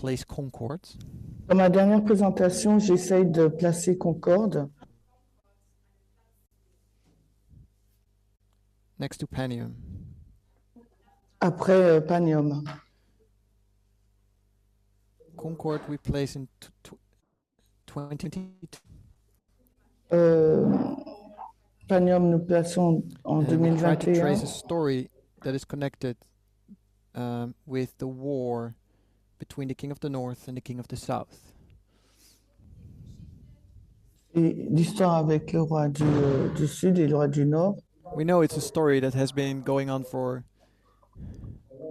place Concord. Dans ma dernière présentation, j'essaye de placer Concorde Next to Panium. après Panium. Concord we place in 2022. Panium, nous plaçons en And we try to 2021. trace a story that is connected with the war between the King of the North and the King of the South. Et l'histoire avec le roi du Sud et le roi du Nord. We know it's a story that has been going on for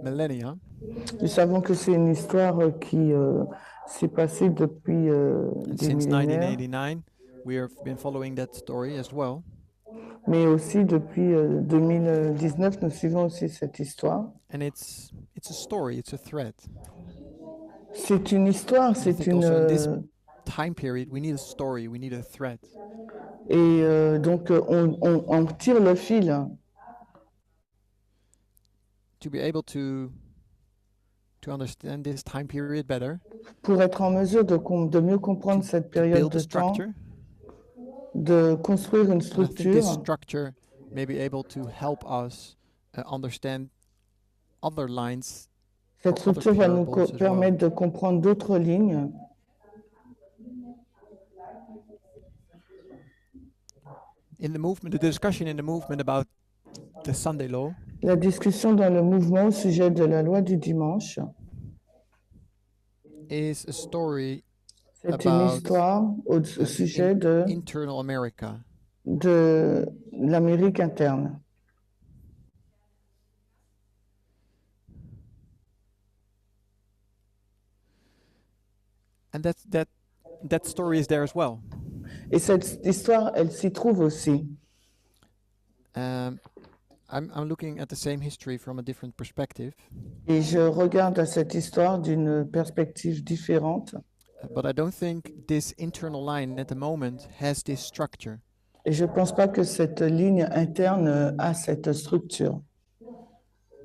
millennia. Nous savons que c'est une histoire qui s'est passée depuis And des since millénaires, 1989, we have been following that story as well. mais aussi depuis 2019, nous suivons aussi cette histoire. And it's a story, it's a thread. C'est une histoire, I c'est think also in this une... time period, we need a story, we need a thread. Et donc, on tire le fil To be able to understand this time period better, pour être en mesure de mieux comprendre cette to période build de a temps, structure. de construire une And I think this structure. structure may be able to help us understand other lines. Cette or other structure va nous parables as permettre de comprendre d'autres lignes. In the movement, the discussion in the movement about the Sunday law La discussion dans le mouvement au sujet de la loi du dimanche, is a story c'est une about histoire au sujet internal America. de l'Amérique interne. And that story is there as well. Et cette histoire, elle s'y trouve aussi. I'm looking at the same history from a different perspective, Et je regarde à cette histoire d'une perspective différente. but I don't think this internal line at the moment has this structure. Et je ne pense pas que cette ligne interne a cette structure.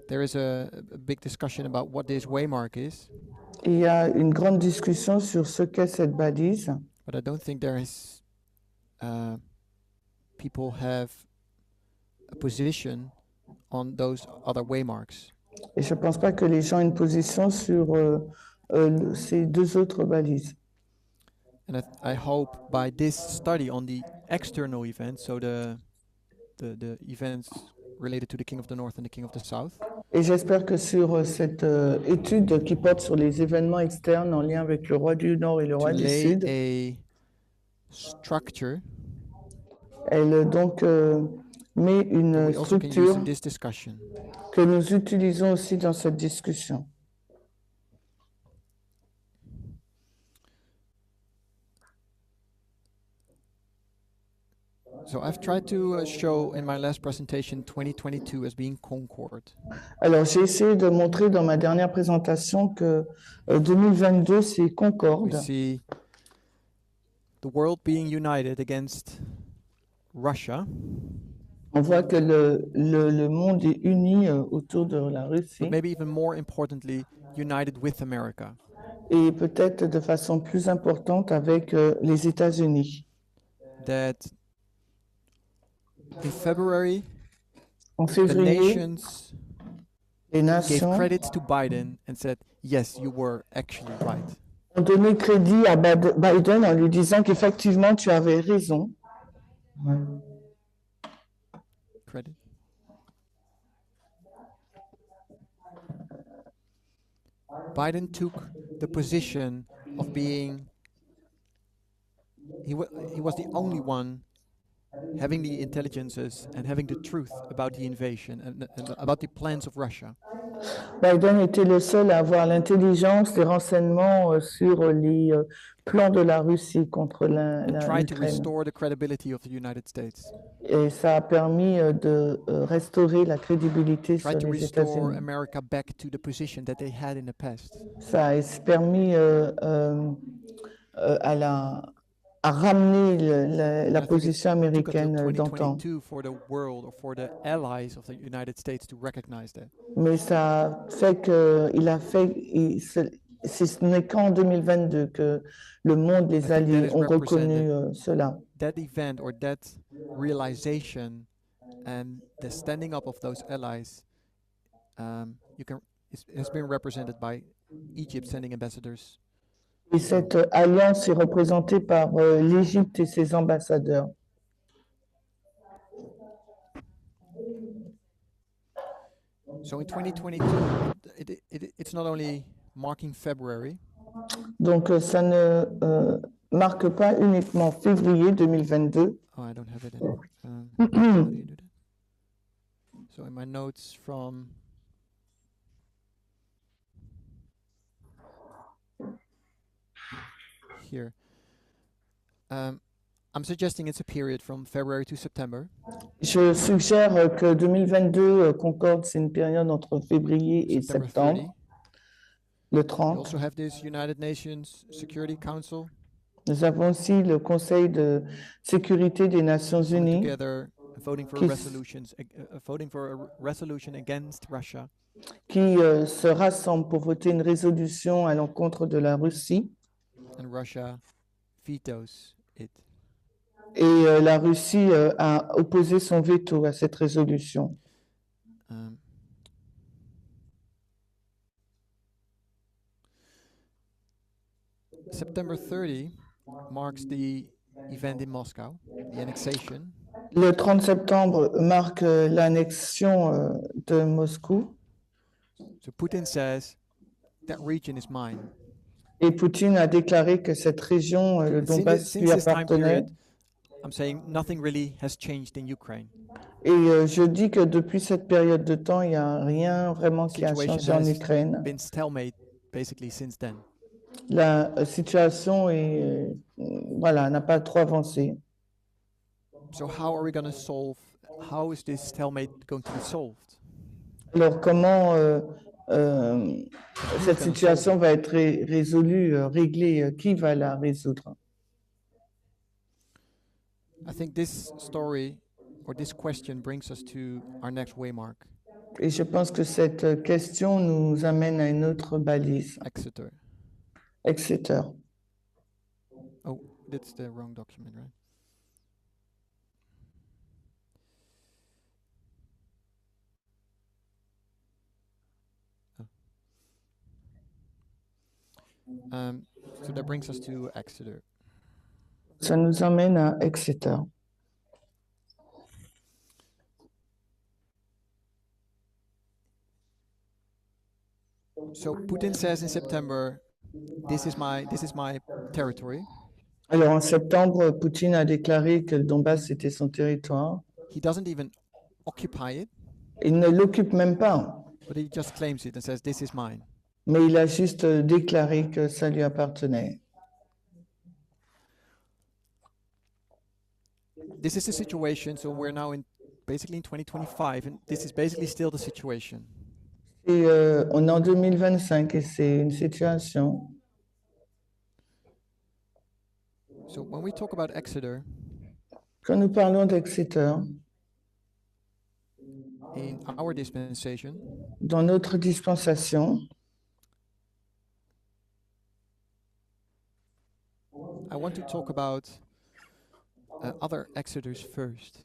There is a big discussion about what this waymark is, Il y a une grande discussion sur ce qu'est cette balise, but I don't think there is people have a position on those other waymarks. et je ne pense pas que les gens aient une position sur ces deux autres balises. And I hope by this study on the external events, so the events related to the King of the North and the King of the South, Et j'espère que sur cette étude qui porte sur les événements externes en lien avec le roi du Nord et le to roi du lay Sud, a structure elle donc met that une we also can use structure in this discussion. que nous utilisons aussi dans cette discussion. So I've tried to show in my last presentation 2022 as being Concord. Alors, j'ai essayé de montrer dans ma dernière présentation que 2022, c'est We Concorde. see the world being united against Russia, On voit que le monde est uni autour de la but Russie maybe even more importantly, united with America. et peut-être de façon plus importante avec les États-Unis. That in February, En the février, nations les gave nations credit to Biden and said, yes, you were actually right. ont donné crédit à Biden en lui disant qu'effectivement, tu avais raison. Credit. Biden took the position of being, he was the only one having the intelligences and having the truth about the invasion and about the plans of Russia. Biden était le seul à avoir l'intelligence, les renseignements sur les plans de la Russie contre And tried to l'Ukraine. restore the credibility of the United States. Et ça a permis de restaurer la crédibilité sur Tried to les restore États-Unis. America back to the position that they had in the past. Ça a permis à ramener la And I think position it took until américaine d'antan. 2022 for the world or for the allies of the United States to recognize that. Mais ça a fait que si ce n'est qu'en 2022 que le monde, I les think that alliés is ont reconnu represented, cela. that event or that realization and the standing up of those allies has been represented by Egypt sending ambassadors. Et cette alliance est représentée par l'Égypte et ses ambassadeurs. So in 2022, it's not only marking February, Donc ça ne marque pas uniquement février 2022. oh, I don't have it anymore. How do you do that? So in my notes from here, I'm suggesting it's a period from February to September. Je suggère que 2022 concorde, c'est une période entre février et September septembre, 30. le We 30. also have this United Nations Security Council Nous avons aussi le Conseil de sécurité des Nations coming Unies together, voting for a resolution against Russia. qui se rassemble pour voter une résolution à l'encontre de la Russie. And Russia vetoes it. Et la Russie a opposé son veto à cette résolution. September 30 marks the event in Moscow, the annexation. Le 30 septembre marque l'annexion de Moscou. So Putin says that region is mine. Et Poutine a déclaré que cette région, le Donbass, lui Since this time appartenait. period, I'm saying nothing really has changed in Ukraine. Et je dis que depuis cette période de temps, il n'y a rien vraiment qui a changé en Ukraine. Been stalemate basically since then. La situation est, voilà, n'a pas trop avancé. So how are we going to solve? How is this stalemate going to be solved? Alors comment cette situation va être résolue, réglée? Qui va la résoudre? I think this story or this question brings us to our next waymark. Et je pense que cette question nous amène à une autre balise. Exeter. Exeter. Oh, that's the wrong document, right? So that brings us to Exeter. Ça nous amène à Exeter. So Putin says in September, this is my territory. Alors en septembre, Poutine a déclaré que le Donbass était son territoire. He doesn't even occupy it. Il ne l'occupe même pas. But he just claims it and says, this is mine. Mais il a juste déclaré que ça lui appartenait. This is the situation, so we're now basically in 2025, and this is basically still the situation. Et on est en 2025 et c'est une situation. So when we talk about Exeter, quand nous parlons d'Exeter, in our dispensation, dans notre dispensation, I want to talk about other Exeters first.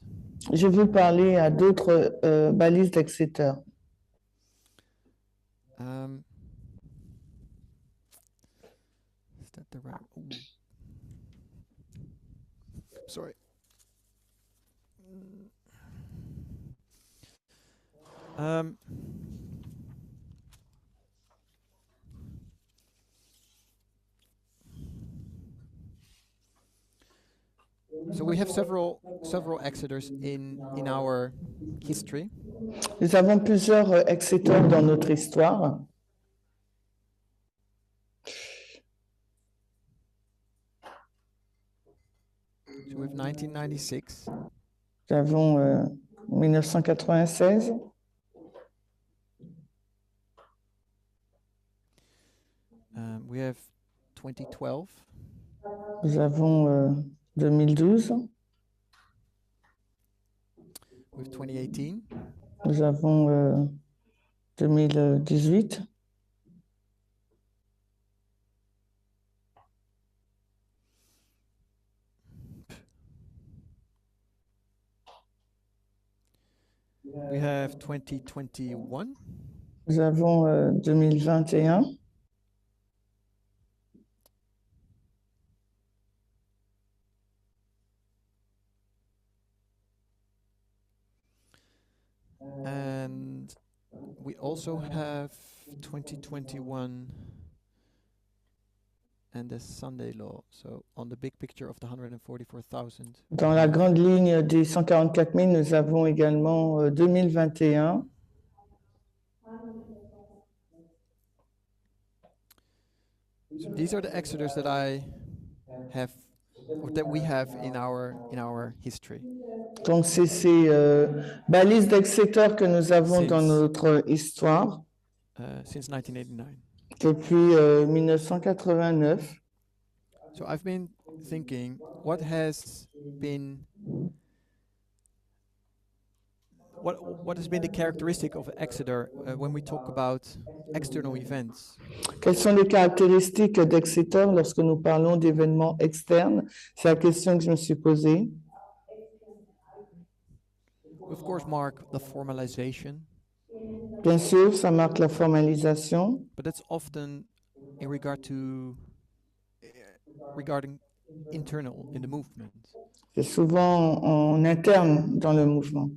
Je veux parler à d'autres balises d'Exeter. Is that the right? Ooh. Sorry. So we have several Exeters in our history. Nous avons plusieurs Exeter dans notre histoire. So we have 1996. Nous avons 1996. We have 2012. Nous avons 2012. We have 2018. Nous avons 2018. We have 2021. Nous avons 2021. And we also have 2021 and the Sunday law. So on the big picture of the 144,000. Dans la grande ligne des 144 000, nous avons également 2021. So these are the Exeters that I have, or that we have in our history. Donc, c'est ces balises d'Exeter que nous avons dans Since- notre histoire Since 1989. depuis 1989. So I've been thinking, what has been the characteristic of Exeter when we talk about external events? Quelles sont les caractéristiques d'Exeter lorsque nous parlons d'événements externes? C'est la question que je me suis posée. Of course, mark the formalization, Bien sûr, ça marque la formalisation, but that's often in regard to regarding internal in the movement. c'est souvent en interne dans le mouvement.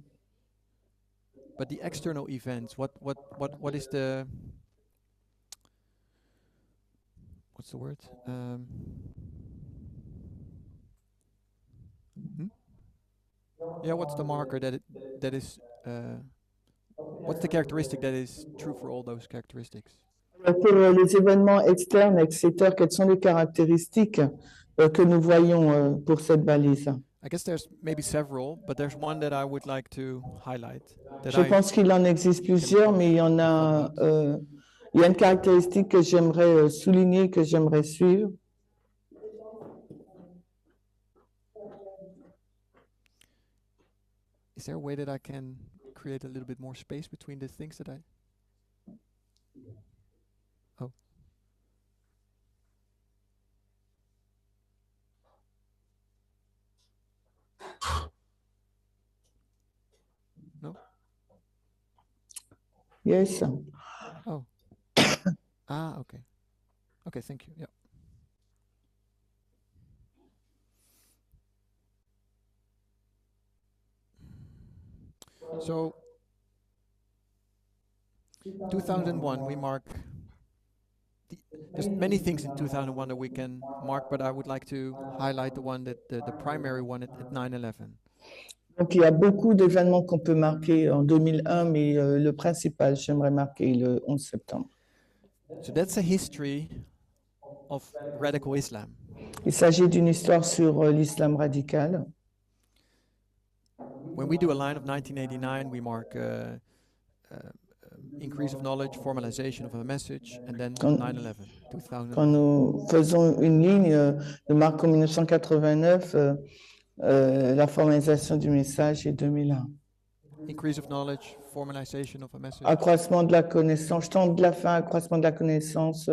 But the external events, what is the what's the word? Yeah, what's the marker that is what's the characteristic that is true for all those characteristics? Pour les événements externes, Exeter, quelles sont les caractéristiques que nous voyons pour cette balise? I guess there's maybe several, but there's one that I would like to highlight. Je pense qu'il en existe plusieurs, mais il y a une caractéristique que j'aimerais souligner, que j'aimerais suivre. Is there a way that I can create a little bit more space between the things that I... Oh. No? Yes. Oh. Okay. Okay, thank you. Yeah. So 2001 we mark there's many things in 2001 that we can mark, but I would like to highlight the one that the primary one at 9/11. Donc, il y a beaucoup d'événements qu'on peut marquer en 2001, mais le principal, j'aimerais marquer le 11 septembre. So that's a history of radical Islam. Il s'agit d'une histoire sur l'islam radical. When we do a line of 1989, we mark increase of knowledge, formalization of a message, and then 9/11, 2000. Quand nous faisons une ligne, nous marquons 1989, la formalisation du message et 2001. Increase of knowledge, formalization of a message. Accroissement de la connaissance, temps de la fin, accroissement de la connaissance,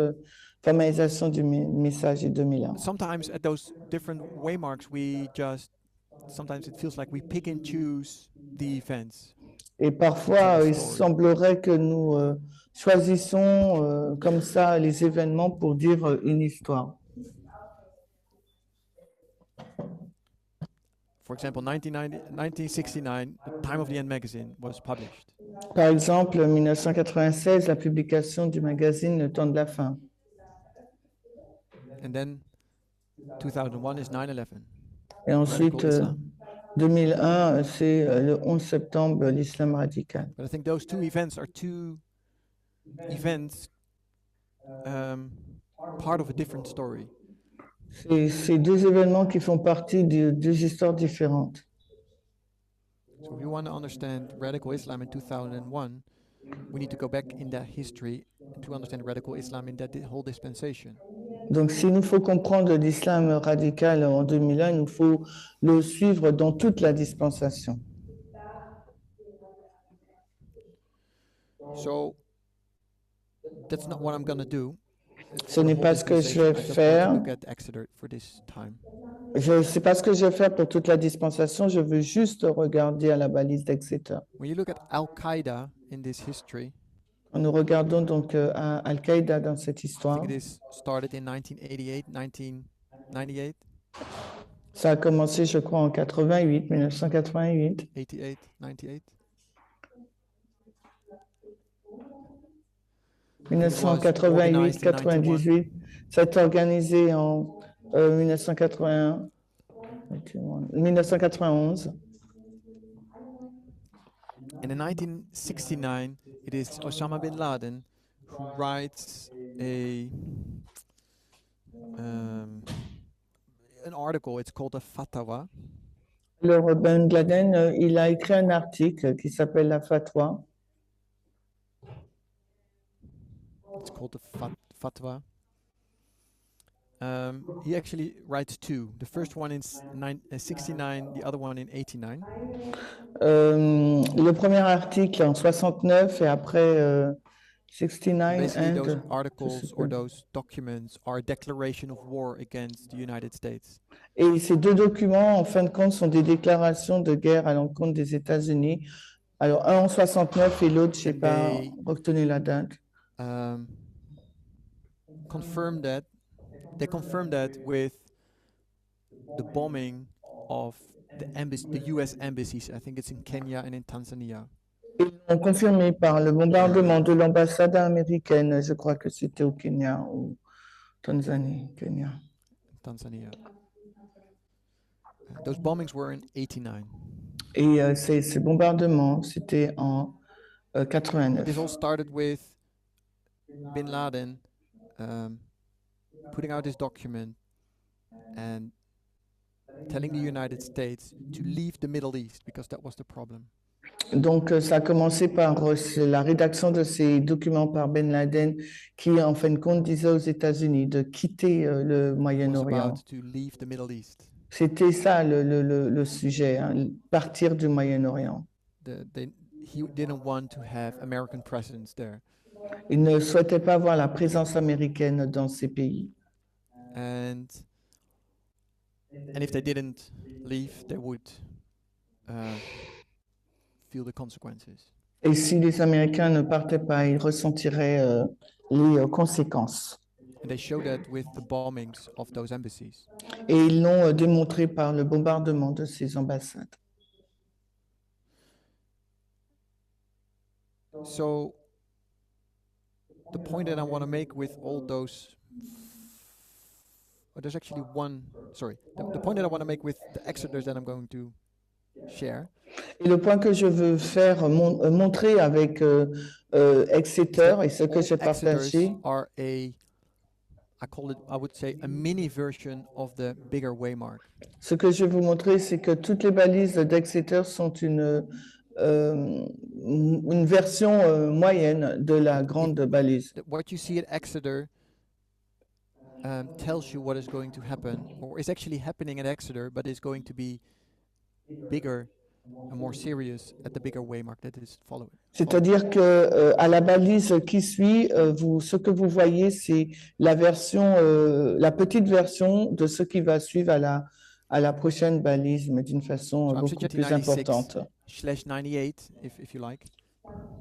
formalisation du message et 2001. Sometimes at those different waymarks, sometimes it feels like we pick and choose the events. Et parfois, il semblerait que nous choisissons comme ça les événements pour dire une histoire. For example, 1969, the Time of the End magazine was published. Par exemple, 1996, la publication du magazine Le Temps de la Fin. And then 2001 is 9/11. Et ensuite, 2001, c'est le 11 septembre, l'islam radical. But I think those two events are two events part of a different story. C'est deux événements qui font partie de deux histoires différentes. So if we want to understand radical Islam in 2001, we need to go back in that history to understand radical Islam in that whole dispensation. Donc, s'il nous faut comprendre l'islam radical en 2001, il nous faut le suivre dans toute la dispensation. So that's not what I'm going to do. Ce n'est pas ce que je vais faire. look at Exeter for this time. Je sais pas ce que je vais faire pour toute la dispensation. Je veux juste regarder à la balise d'Exeter. When you look at Al-Qaeda in this history, Nous regardons donc à Al-Qaïda dans cette I histoire. think it is started in 1988, 1998, Ça a commencé, je crois, en 88, 1988. 88, 98. 1988, 98. Ça a été organisé en 1981, 1991. And in 1969, it is Osama bin Laden who writes an article. It's called a fatwa. Alors, Ben Laden, il a écrit un article qui s'appelle La Fatwa. It's called the fatwa. He actually writes two. The first one in 69, the other one in 89. Le premier article en 69 et après 69. Basically, those articles or those documents are a declaration of war against the United States. Et ces deux documents, en fin de compte, sont des déclarations de guerre à l'encontre des États-Unis. Alors, un en 69 et l'autre, je n'ai pas retenu la date. They confirmed that with the bombing of the US embassies. I think it's in Kenya and in Tanzania. Ils l'ont confirmé par le bombardement de l'ambassade américaine, je crois que c'était au Kenya ou Tanzanie, Kenya. Tanzania. Those bombings were in 89. Et ces bombardements, c'était en 89. This all started with Bin Laden putting out this document and telling the United States to leave the Middle East because that was the problem. Donc, ça a commencé par la rédaction de ces documents par Ben Laden qui, en fin de compte, disait aux États-Unis de quitter le Moyen-Orient. C'était ça le sujet, hein, partir du Moyen-Orient. He didn't want to have American presence there. Il ne souhaitait pas avoir la présence américaine dans ces pays. And if they didn't leave, they would feel the consequences. Et si les Américains ne partaient pas, ils ressentiraient les conséquences. And they showed that with the bombings of those embassies. Et ils l'ont démontré par le bombardement de ces ambassades. So, the point that I want to make with all those, there's actually one, sorry, the point that I want to make with the Exeters that I'm going to share. Et le point que je veux faire montrer avec Exeter et ce que j'ai partagé, are I would say a mini version of the bigger waymark. Ce que je vais vous montrer, c'est que toutes les balises d'Exeter sont une version moyenne de la grande balise. What you see at Exeter tells you what is going to happen, or is actually happening at Exeter, but is going to be bigger and more serious at the bigger waymark that is following. C'est-à-dire que à la balise qui suit, ce que vous voyez, c'est la version, la petite version de ce qui va suivre à la prochaine balise, mais d'une façon beaucoup plus importante. /98, if you like.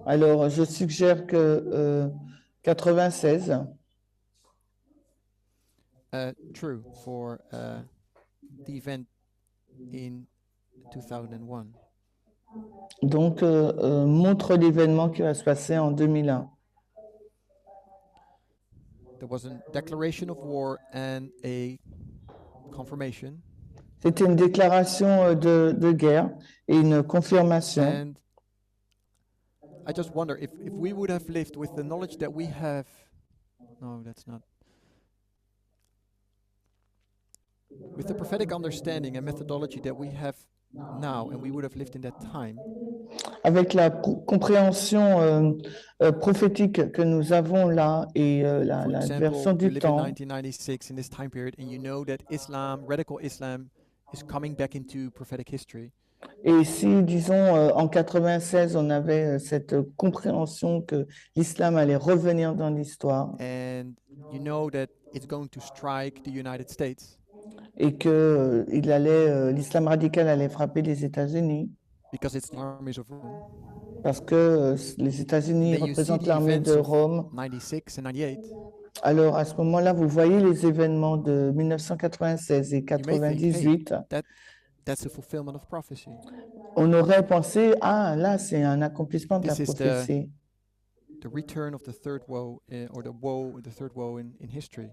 Alors, je suggère que 96. True for the event in 2001. Donc, montre l'événement qui va se passer en 2001. There was a declaration of war and a confirmation. C'était une déclaration de guerre et une confirmation. And I just wonder if we would have lived with the knowledge that we have. No, that's not. With the prophetic understanding and methodology that we have now, and we would have lived in that time. Avec la compréhension prophétique que nous avons là et la version du temps. For example, you live in 1996 in this time period, and you know that Islam, radical Islam, is coming back into prophetic history. Et si, disons, en 96, on avait cette compréhension que l'islam allait revenir dans l'histoire and you know that it's going to strike the United States et que l'islam radical allait frapper les États-Unis, because it's the armies of Rome. parce que les And États-Unis then you see représentent the l'armée de events of Rome. 96 and 98. Alors, à ce moment-là, vous voyez les événements de 1996 et You may think, hey, 98. that's a fulfillment of prophecy. On aurait pensé, ah, là, c'est un accomplissement de la This is prophétie. the return of the third woe, or the third woe in history.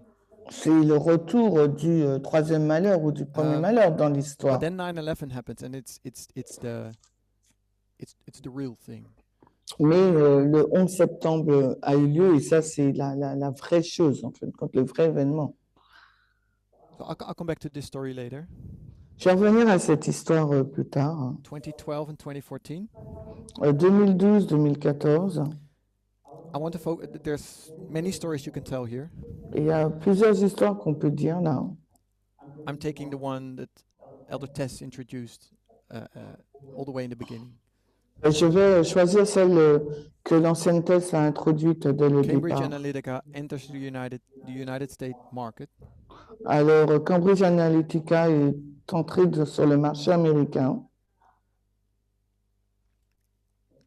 C'est le retour du troisième malheur ou du premier malheur dans But l'histoire. then 9/11 happens, and it's the real thing. Mais le 11 septembre a eu lieu et ça, c'est la vraie chose, en fait, le vrai événement. So I'll come back to this story later. Je vais revenir à cette histoire plus tard. 2012 and 2014. 2012-2014. I want to focus. There's many stories you can tell here. Il y a plusieurs histoires qu'on peut dire là. I'm taking the one that Elder Tess introduced all the way in the beginning. Je vais choisir celle que l'ancienne thèse a introduite dès le Cambridge départ. Analytica enters the United States market Alors, Cambridge Analytica est entrée sur le marché américain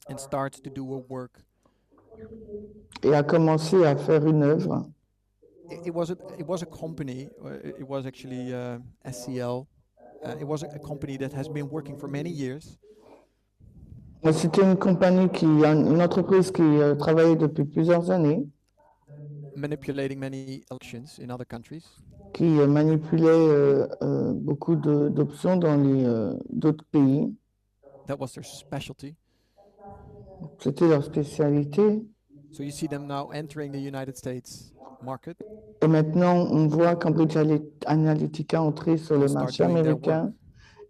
and starts to do a work. et a commencé à faire une œuvre. It was a company. It was actually SCL. It was a company that has been working for many years. C'était une compagnie une entreprise qui travaillait depuis plusieurs années, Manipulating many elections in other countries. qui manipulait beaucoup d'options dans d'autres pays. That was their specialty. C'était leur spécialité. So you see them now entering the United States market. Et maintenant, on voit Cambridge Analytica entrer sur le marché américain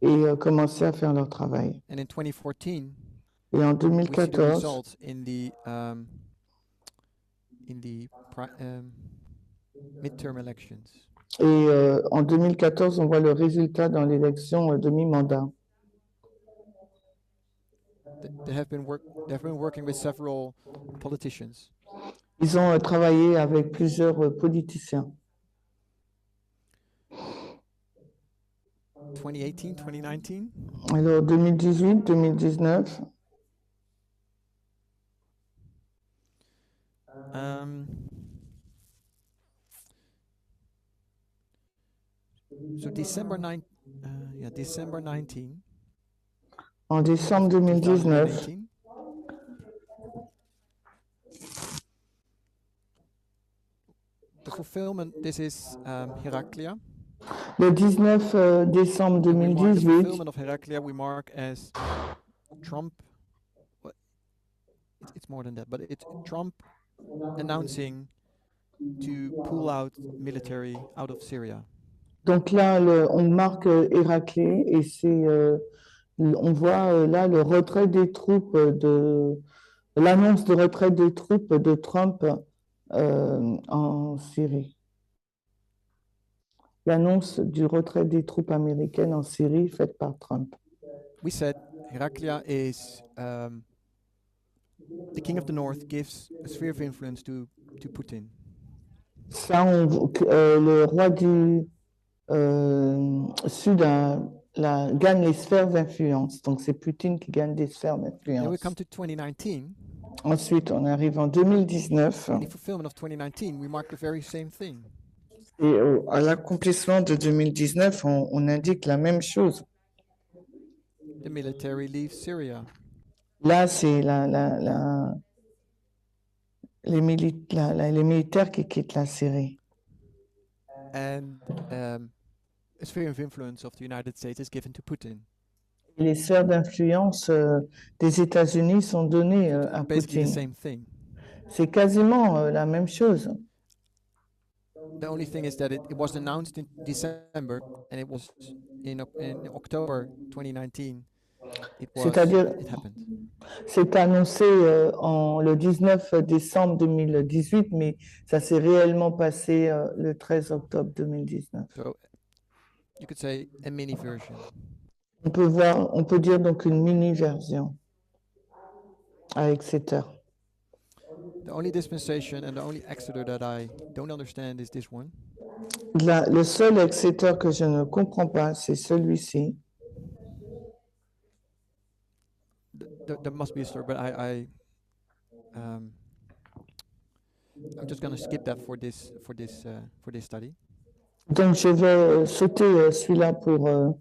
et commencer à faire leur travail. And in 2014, et en we see the 2014, results in the midterm elections. Et en 2014, on voit le résultat dans l'élection de mi-mandat. They have been working with several politicians. Ils ont travaillé avec plusieurs politiciens. 2018, 2019. Alors 2018, 2019. So December 19. En décembre 2019. The fulfillment, this is Heraclea. Le 19 décembre The 2018, fulfillment of Heraclea we mark as Trump. It's more than that, but it's Trump announcing to pull out military out of Syria. donc là, on marque Héraclée et on voit là le retrait des troupes l'annonce de retrait des troupes de Trump en Syrie. L'annonce du retrait des troupes américaines en Syrie faite par Trump. We said Heraclea is the king of the north gives a sphere of influence to Putin. Ça, le roi du Sud gagne les sphères d'influence. Donc, c'est Poutine qui gagne des sphères Then d'influence. we come to 2019. Ensuite, on arrive en 2019. In the fulfillment of 2019, we mark the very same thing. Et à l'accomplissement de 2019, on indique la même chose. The military leaves Syria. Là, c'est les militaires qui quittent la Syrie. And a sphere of influence of the United States is given to Putin. Les sphères d'influence des États-Unis sont données à Basically the Poutine. same thing. C'est quasiment la même chose. The only thing is that it was announced in December, and it was in October 2019. C'est-à-dire, it happened. c'est annoncé le 19 décembre 2018, mais ça s'est réellement passé le 13 octobre 2019. So you could say a mini version. On peut dire donc une mini-version à Exeter. The only dispensation and the only Exeter that I don't understand is this one. Le seul Exeter que je ne comprends pas, c'est celui-ci. There must be a story, but I'm just gonna skip that for this study. Donc, je vais sauter celui-là pour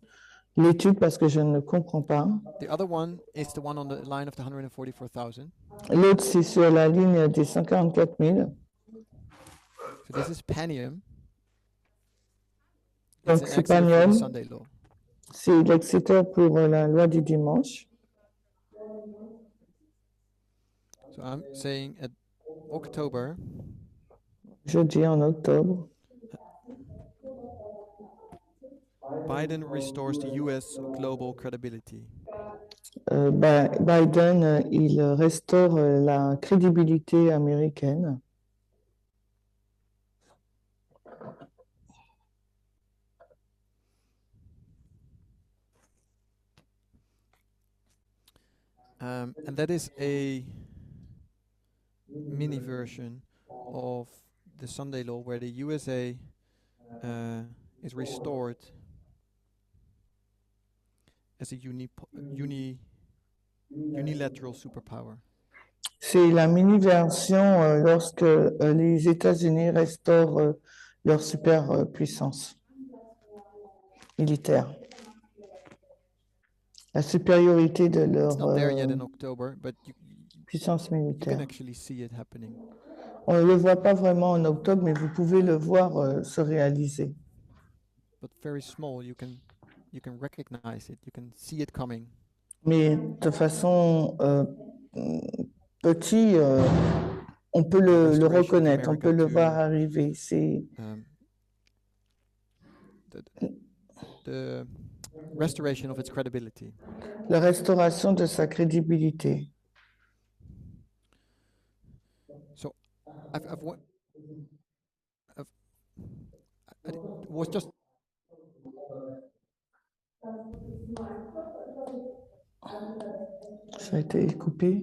l'étude parce que je ne comprends pas. The other one is the one on the line of the 144,000. L'autre, c'est sur la ligne des 144 000. So this is Panium. Donc, It's an c'est Exeter for the Panium. Sunday law. C'est l'Exeter pour la loi du dimanche. So I'm saying at October, Jeudi en octobre, Biden restores the US global credibility. Biden, il restaure la crédibilité américaine. And that is a mini version of the Sunday law where the USA is restored as a unilateral superpower. C'est la mini-version lorsque les États-Unis restaurent leur superpuissance militaire. La supériorité de leur It's not there yet in October, but puissance you can militaire. actually see it happening. On ne le voit pas vraiment en octobre, mais vous pouvez le voir se réaliser. But very small, you can recognize it, you can see it coming. Mais de façon petit, on peut le reconnaître, on peut le voir arriver. C'est the restoration of its credibility. La restauration de sa crédibilité. So I was just Ça a été coupé.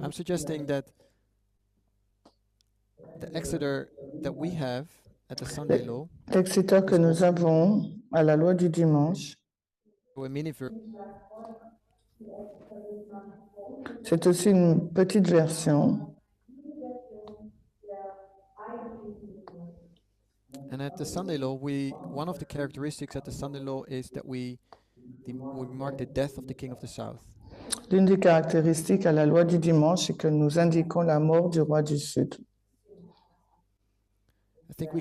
I'm suggesting that the Exeter that we have at the Sunday law, L'exeter que nous avons à la loi du dimanche, c'est aussi une petite version. And at the Sunday law, one of the characteristics at the Sunday law is that we mark the death of the king of the south. L'une des caractéristiques à la loi du dimanche, c'est que nous indiquons la mort du roi du Sud. I think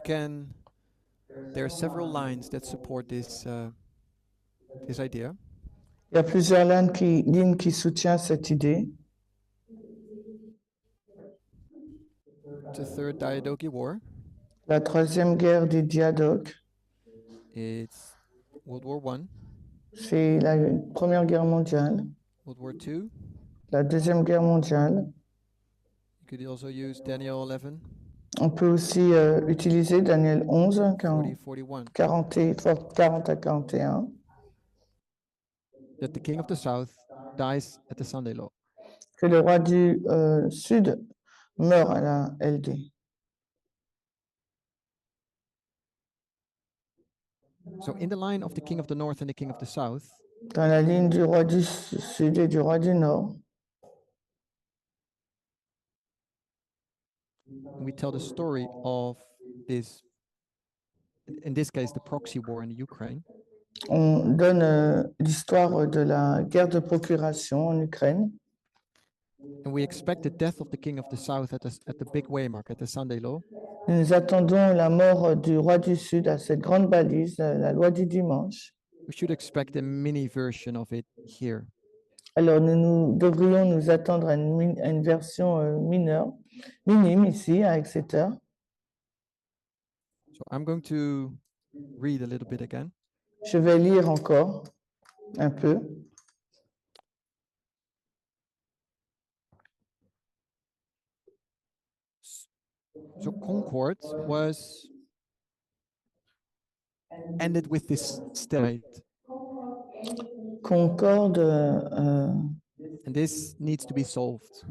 there are several lines that support this idea. Il y a plusieurs lignes qui soutiennent cette idée. The Third Diadochi War. La troisième guerre des Diadoques. It's World War I. C'est la Première Guerre mondiale. World War II. La Deuxième Guerre mondiale. You could also use Daniel 11. On peut aussi utiliser Daniel 11, 40 à 41. That the king of the south dies at the Sunday law. Que le roi du Sud meurt à la LD. So in the line of the king of the north and the king of the south, dans la ligne du roi du Sud et du roi du Nord, we tell the story of this, in this case, the proxy war in the Ukraine. On donne l'histoire de la guerre de procuration en Ukraine. And we expect the death of the king of the south at the big waymark, at the Sunday law. Nous attendons la mort du roi du Sud à cette grande balise, la loi du dimanche. We should expect a mini version of it here. Alors nous devrions nous attendre à une version mineure, minime ici à Exeter. So I'm going to read a little bit again. Je vais lire encore un peu. So Concord was ended with this stalemate. Concorde, And this needs to be solved.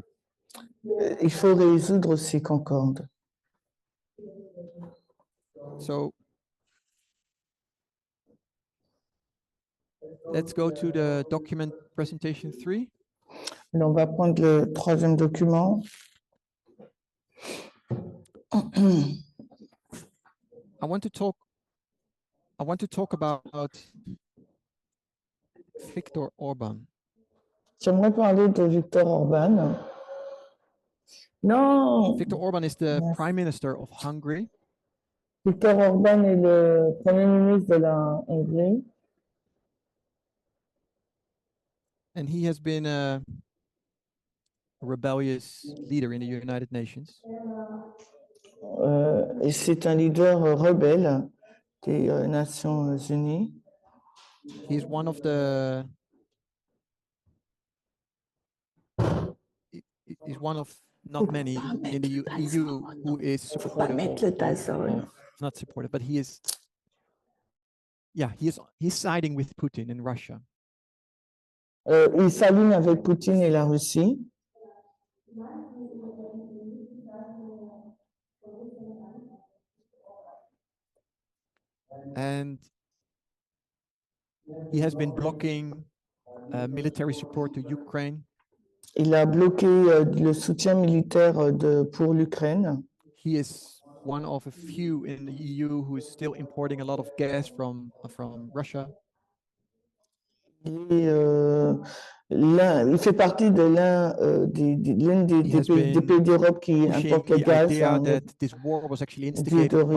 il faut résoudre ces concordes. So let's go to the document presentation 3. Là, on va prendre le troisième document. I want to talk about Viktor Orban. J'aimerais parler de Viktor Orban. Non, Viktor Orban is the Yes. Prime Minister of Hungary. Viktor Orban est le Premier ministre de la Hongrie. And he has been a rebellious leader in the United Nations. Et c'est un leader rebelle des Nations Unies. He is one of the is one of not many in the EU who is supportive of not supportive, but he is he's siding with Putin in Russia. Il s'aligne avec Poutine et la Russie. And he has been blocking military support to Ukraine. Il a bloqué le soutien militaire pour l'Ukraine. He is one of a few in the EU who is still importing a lot of gas from Russia. Et, il fait partie de l'une des pays d'Europe qui importe le gaz that this war was actually instigated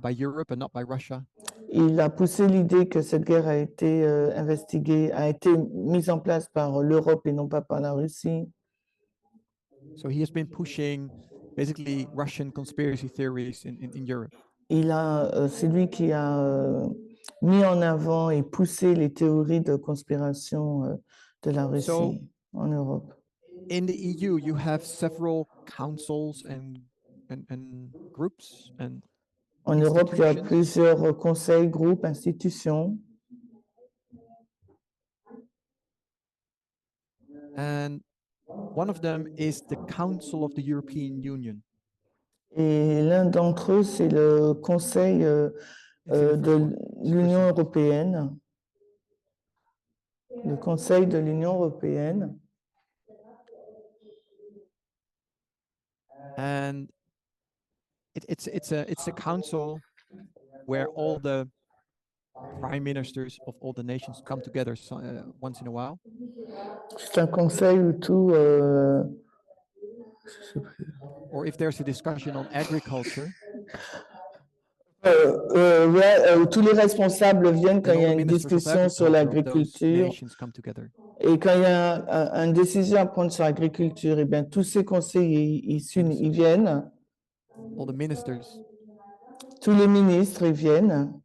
by Europe and not by Russia. Il a poussé l'idée que cette guerre a été a été mise en place par l'Europe et non pas par la Russie. So he has been pushing basically Russian conspiracy theories in Europe. C'est lui qui a mis en avant et poussé les théories de conspiration de la Russie en Europe. In the EU, you have several councils and groups and En Europe, il y a plusieurs conseils, groupes, institutions. And one of them is the Council of the European Union. Et l'un d'entre eux, c'est le Conseil de l'Union européenne. Le Conseil de l'Union européenne. And it's a council where all the prime ministers of all the nations come together once in a while. C'est un conseil où tout. Or if there's a discussion on agriculture. Tous les responsables viennent quand il y a une discussion sur l'agriculture. Et quand il y a une décision à prendre sur l'agriculture, et bien tous ces conseillers ils viennent. All the ministers. Tous les ministres ils viennent.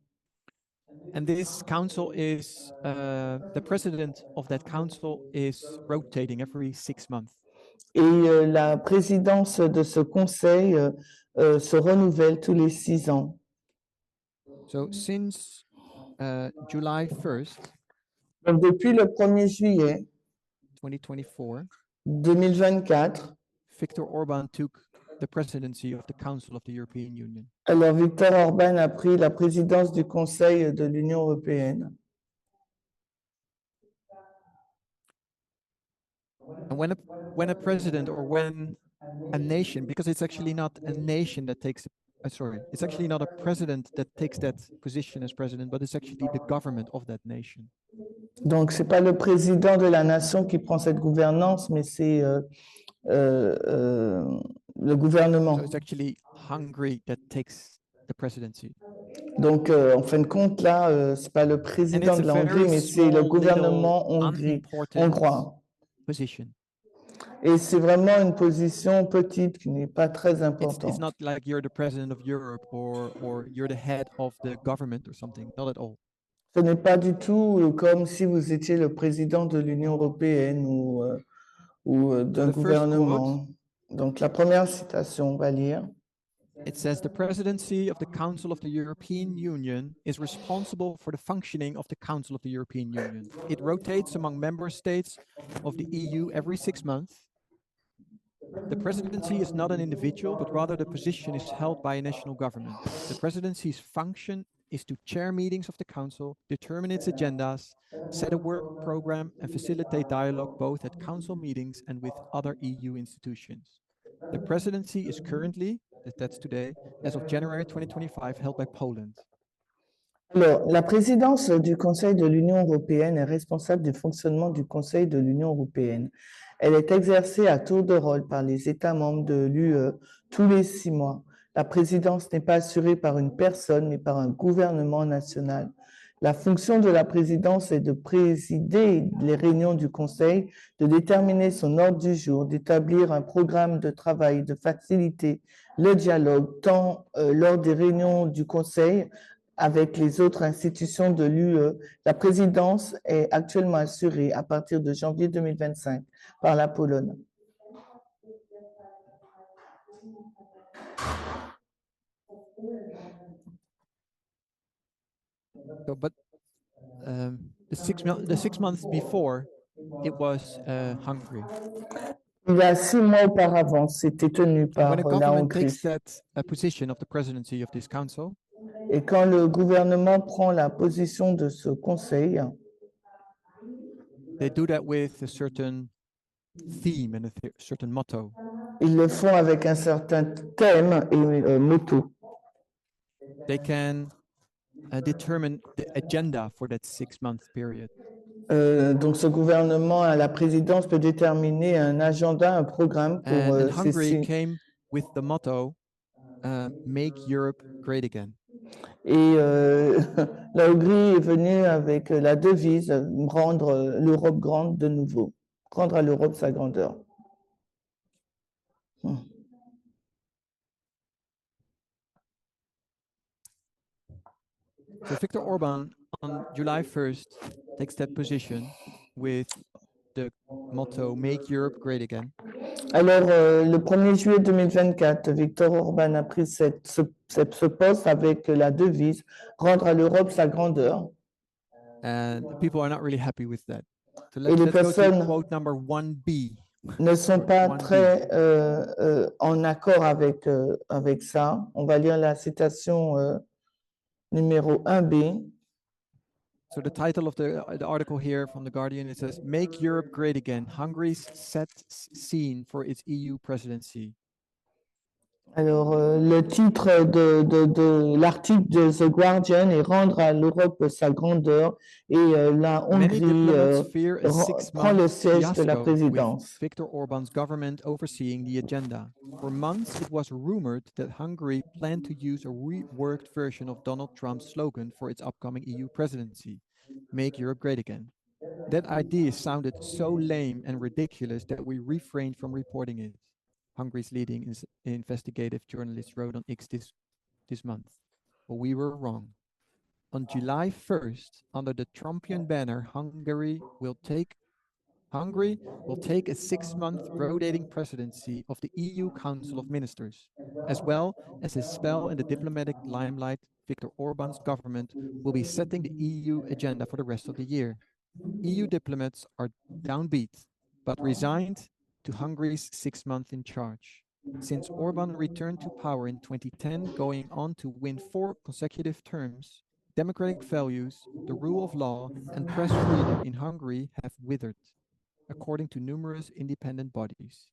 And this council is the president of that council is rotating every 6 months. Et la présidence de ce conseil se renouvelle tous les 6 ans. So since July 1st, donc depuis le 1er juillet 2024, Viktor Orban took the presidency of the Council of the European Union. Alors Viktor Orban a pris la présidence du Conseil de l'Union européenne. And when a president or when a nation, because it's actually not a nation that takes it's actually not a president that takes that position as president, but it's actually the government of that nation. Donc, c'est pas le président de la nation qui prend cette gouvernance, mais c'est le gouvernement. So it's actually Hungary that takes the presidency. Donc, en fin de compte, là, c'est pas le président de la Hongrie, mais c'est le gouvernement hongrois. Position. Et c'est vraiment une position petite qui n'est pas très importante. It's not like you're the president of Europe or you're the head of the government or something. Not at all. Ce n'est pas du tout comme si vous étiez le président de l'Union européenne ou d'un gouvernement. Donc, la première citation, on va lire. It says the presidency of the Council of the European Union is responsible for the functioning of the Council of the European Union. It rotates among member states of the EU every 6 months. The presidency is not an individual, but rather the position is held by a national government. The presidency's function is to chair meetings of the Council, determine its agendas, set a work program, and facilitate dialogue both at Council meetings and with other EU institutions. The presidency is currently, that's today, as of January 2025, held by Poland. Alors, la présidence du Conseil de l'Union européenne est responsable du fonctionnement du Conseil de l'Union européenne. Elle est exercée à tour de rôle par les États membres de l'UE tous les 6 mois. La présidence n'est pas assurée par une personne, mais par un gouvernement national. La fonction de la présidence est de présider les réunions du Conseil, de déterminer son ordre du jour, d'établir un programme de travail, de faciliter le dialogue, tant lors des réunions du Conseil avec les autres institutions de l'UE. La présidence est actuellement assurée à partir de janvier 2025 par la Pologne. So, but the 6 months before, it was Hungary. Il y a 6 mois auparavant, c'était tenu par When a la government Hongrie. takes that position of the presidency of this council, Et quand le gouvernement prend la position de ce conseil, they do that with a certain theme and a certain motto. ils le font avec un certain thème et motto. They can determine the agenda for that 6-month period. Donc, ce gouvernement à la présidence peut déterminer un agenda, un programme pour And ces Hungary 6. came with the motto, make Europe great again. Et la Hongrie est venue avec la devise rendre l'Europe grande de nouveau, rendre à l'Europe sa grandeur. So Viktor Orban on July 1st takes that position with the motto, make Europe great again. Alors, le 1er juillet 2024, Viktor Orban a pris ce poste avec la devise rendre à l'Europe sa grandeur. And people are not really happy with that. So Et les let's go to personnes quote number 1B. ne sont pas 1B. très en accord avec ça. On va lire la citation numéro 1B. So the title of the article here from The Guardian, it says, Make Europe Great Again, Hungary's set scene for its EU presidency. Alors, le titre de l'article de The Guardian est rendre à l'Europe sa grandeur et la Many Hongrie diplomats fear a prend le 6-month siège de la fiasco with présidence. Viktor Orban's government overseeing the agenda. For months, it was rumored that Hungary planned to use a reworked version of Donald Trump's slogan for its upcoming EU presidency, Make Europe Great Again. That idea sounded so lame and ridiculous that we refrained from reporting it. Hungary's leading investigative journalist wrote on X this month. But we were wrong. On July 1st, under the Trumpian banner, Hungary will take a 6-month rotating presidency of the EU Council of Ministers. As well as his spell in the diplomatic limelight, Viktor Orban's government will be setting the EU agenda for the rest of the year. EU diplomats are downbeat, but resigned to Hungary's 6-month in charge. Since Orban returned to power in 2010, going on to win 4 consecutive terms, democratic values, the rule of law, and press freedom in Hungary have withered, according to numerous independent bodies.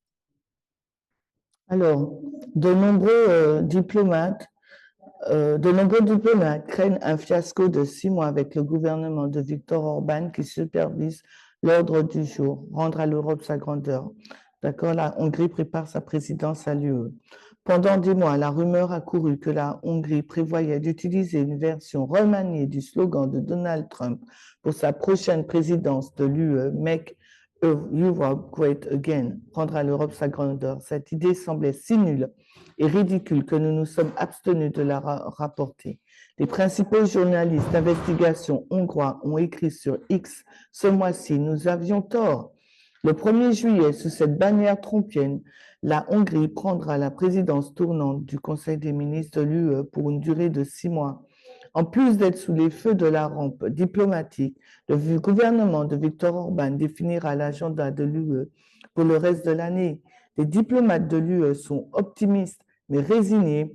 Alors, de nombreux diplomates craignent un fiasco de 6 mois avec le gouvernement de Viktor Orban qui supervise l'ordre du jour, rendre à l'Europe sa grandeur. D'accord, la Hongrie prépare sa présidence à l'UE. Pendant des mois, la rumeur a couru que la Hongrie prévoyait d'utiliser une version remaniée du slogan de Donald Trump pour sa prochaine présidence de l'UE, Make Europe Great Again, rendre à l'Europe sa grandeur. Cette idée semblait si nulle et ridicule que nous nous sommes abstenus de la rapporter. Les principaux journalistes d'investigation hongrois ont écrit sur X ce mois-ci, nous avions tort. Le 1er juillet, sous cette bannière trompienne, la Hongrie prendra la présidence tournante du Conseil des ministres de l'UE pour une durée de 6 mois. En plus d'être sous les feux de la rampe diplomatique, le gouvernement de Viktor Orban définira l'agenda de l'UE pour le reste de l'année. Les diplomates de l'UE sont optimistes mais résignés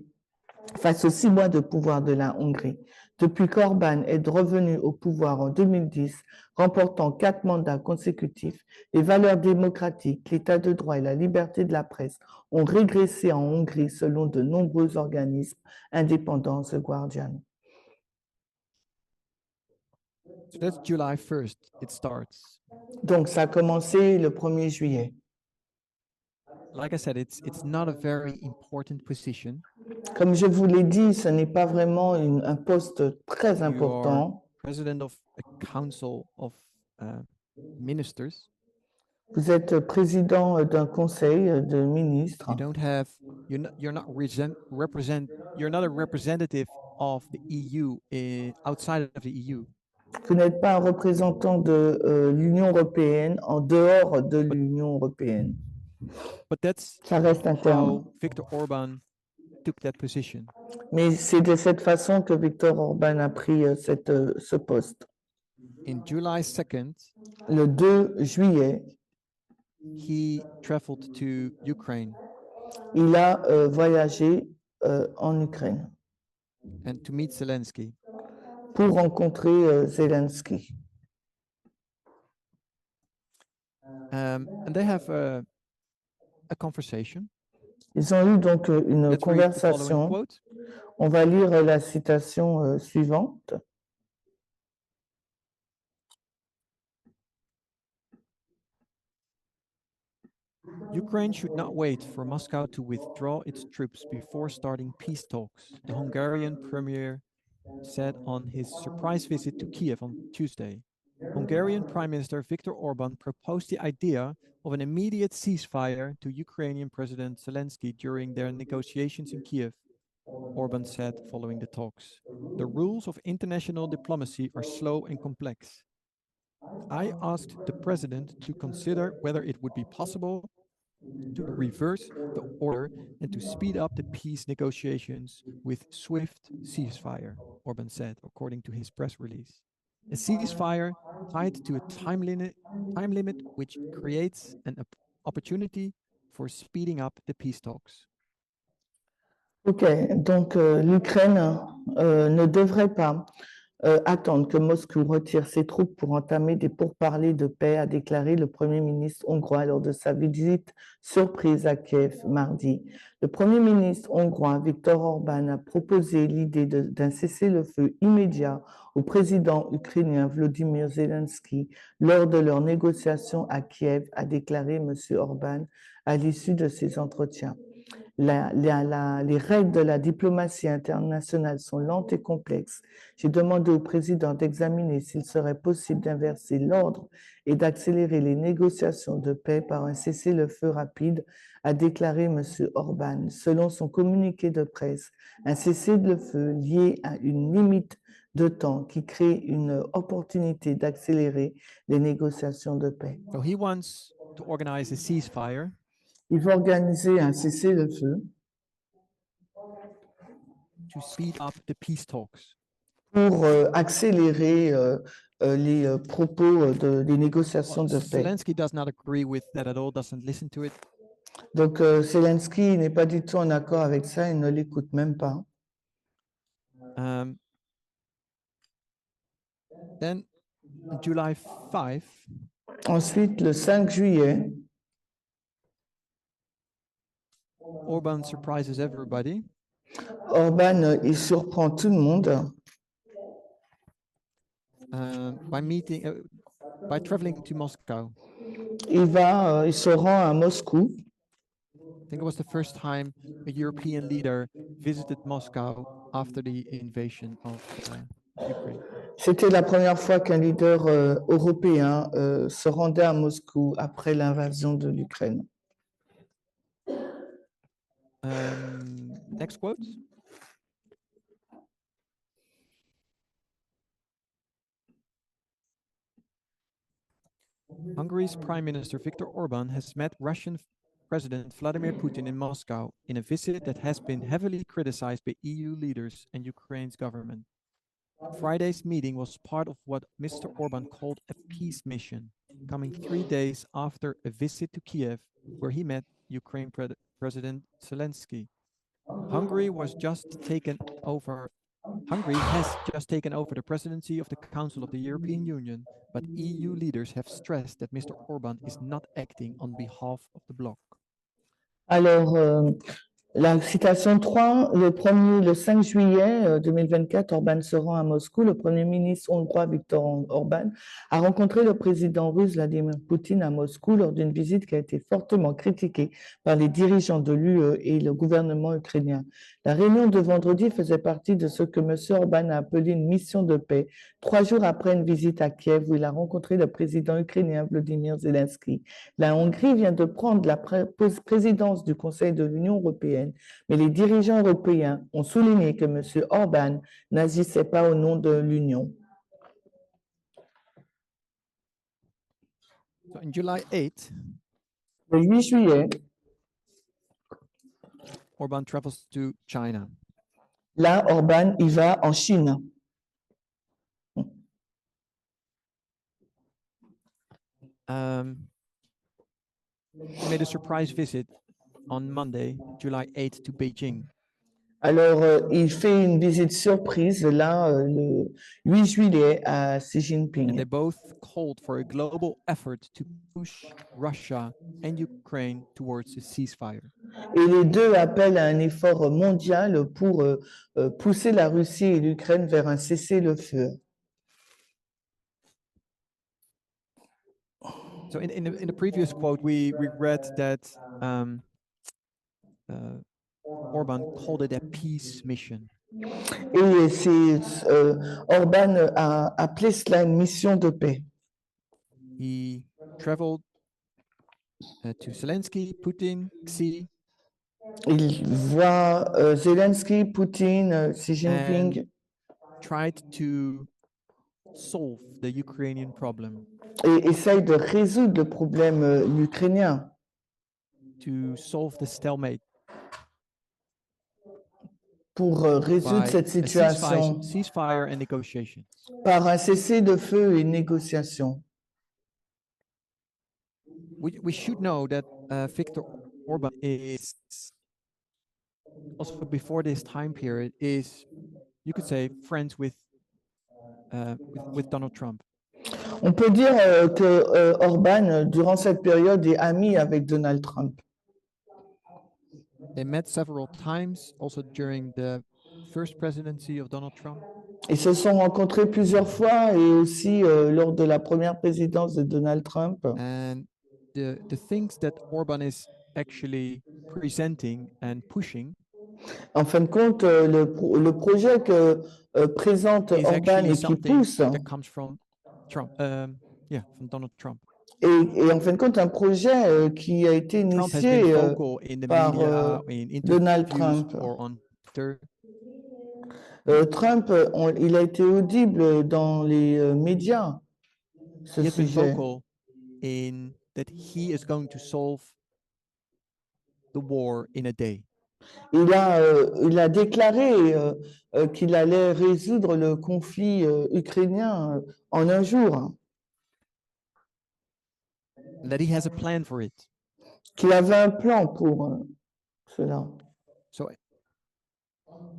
face aux 6 mois de pouvoir de la Hongrie. Depuis qu'Orban est revenu au pouvoir en 2010, remportant 4 mandats consécutifs, les valeurs démocratiques, l'état de droit et la liberté de la presse ont régressé en Hongrie selon de nombreux organismes indépendants, The Guardian. So that's July 1st, it starts. Donc, ça a commencé le 1er juillet. Like I said, it's not a very important position. Comme je vous l'ai dit, ce n'est pas vraiment un poste très You are important. president of a council of ministers. Vous êtes président d'un conseil de ministres. You don't have you're not a representative of the EU outside of the EU. Vous n'êtes pas un représentant de l'Union européenne en dehors de l'Union européenne. But that's Ça reste un terme. how Viktor Orban took that position. Mais c'est de cette façon que Viktor Orban a pris ce poste. In July 2nd, Le 2 juillet, he traveled to Ukraine il a voyagé en Ukraine and to meet Zelensky. pour rencontrer Zelensky. And they have a conversation. Ils ont eu donc une Let's read the following conversation. quote. On va lire la citation suivante. Ukraine should not wait for Moscow to withdraw its troops before starting peace talks, the Hungarian premier said on his surprise visit to Kiev on Tuesday. Hungarian Prime Minister Viktor Orban proposed the idea of an immediate ceasefire to Ukrainian President Zelensky during their negotiations in Kiev, Orban said following the talks. The rules of international diplomacy are slow and complex. I asked the president to consider whether it would be possible to reverse the order and to speed up the peace negotiations with swift ceasefire, Orban said, according to his press release. A ceasefire tied to a time limit which creates an opportunity for speeding up the peace talks. Ok, donc l'Ukraine ne devrait pas attendre que Moscou retire ses troupes pour entamer des pourparlers de paix, a déclaré le Premier ministre hongrois lors de sa visite surprise à Kiev mardi. Le Premier ministre hongrois, Viktor Orban, a proposé l'idée d'un cessez-le-feu immédiat au président ukrainien Volodymyr Zelensky lors de leurs négociations à Kiev, a déclaré M. Orban à l'issue de ces entretiens. Les règles de la diplomatie internationale sont lentes et complexes. J'ai demandé au président d'examiner s'il serait possible d'inverser l'ordre et d'accélérer les négociations de paix par un cessez-le-feu rapide, a déclaré M. Orban. Selon son communiqué de presse, un cessez-le-feu lié à une limite de temps qui crée une opportunité d'accélérer les négociations de paix. So he wants to organize a ceasefire. Il va organiser un cessez-le-feu to speed up the peace talks. Pour accélérer les propos des négociations de paix. Zelensky does not agree with that at all, doesn't listen to it. Donc Zelensky n'est pas du tout en accord avec ça, il ne l'écoute même pas. Then July 5. Ensuite, le 5 juillet, Orban surprises everybody. Orban, il surprend tout le monde by traveling to Moscow. Il se rend à Moscou. I think it was the first time a European leader visited Moscow after the invasion of Ukraine. C'était la première fois qu'un leader européen se rendait à Moscou après l'invasion de l'Ukraine. Next quote. Hungary's Prime Minister Viktor Orban has met Russian President Vladimir Putin in Moscow in a visit that has been heavily criticized by EU leaders and Ukraine's government. Friday's meeting was part of what Mr. Orban called a peace mission, coming 3 days after a visit to Kiev, where he met Ukraine President Zelensky. Hungary has just taken over the presidency of the Council of the European Union, but EU leaders have stressed that Mr. Orban is not acting on behalf of the bloc. Alors, la citation 3, le 5 juillet 2024, Orban se rend à Moscou. Le Premier ministre hongrois Viktor Orban a rencontré le président russe Vladimir Poutine à Moscou lors d'une visite qui a été fortement critiquée par les dirigeants de l'UE et le gouvernement ukrainien. La réunion de vendredi faisait partie de ce que M. Orban a appelé une mission de paix, 3 jours après une visite à Kiev où il a rencontré le président ukrainien Volodymyr Zelensky. La Hongrie vient de prendre la présidence du Conseil de l'Union européenne, mais les dirigeants européens ont souligné que M. Orban n'agissait pas au nom de l'Union. So on July 8, Le 8 juillet, Orban travels to China. là, Orban y va en Chine. He made a surprise visit on Monday, July 8 to Beijing. Alors, il fait une visite surprise, là, le 8 juillet à Xi And Jinping. they both called for a global effort to push Russia and Ukraine towards a ceasefire. Et les deux appellent à un effort mondial pour pousser la Russie et l'Ukraine vers un cessez-le-feu. So in the previous quote, we read that Orban called it a peace mission. Et Orban a appelé cela une mission de paix. He traveled to Zelensky, Putin, Xi, Il voit Zelensky, Poutine, Xi Jinping and tried to solve the Ukrainian problem, et essaye de résoudre le problème ukrainien, to solve the stalemate pour résoudre by cette a situation ceasefire and negotiations. par un cessez-le-feu et une négociation. We should know that Viktor Orban is also before this time period is, you could say, friends with Donald Trump. On peut dire que Orban, durant cette période, est ami avec Donald Trump. They met several times, also during the first presidency of Donald Trump. Ils se sont rencontrés plusieurs fois et aussi lors de la première présidence de Donald Trump. And the things that Orban is actually presenting and pushing En fin de compte, le projet que présente is Orban actually et qui something pousse that comes from Trump. From Donald Trump. et en fin de compte un projet qui a été Trump has initié been vocal in the par media, in Donald interviews Trump. or on Twitter. Trump, il a été audible dans les médias, ce He has been sujet. vocal in that he is going to solve the war in a day. Il a déclaré qu'il allait résoudre le conflit ukrainien en un jour, That he has a plan for it. qu'il avait un plan pour cela. So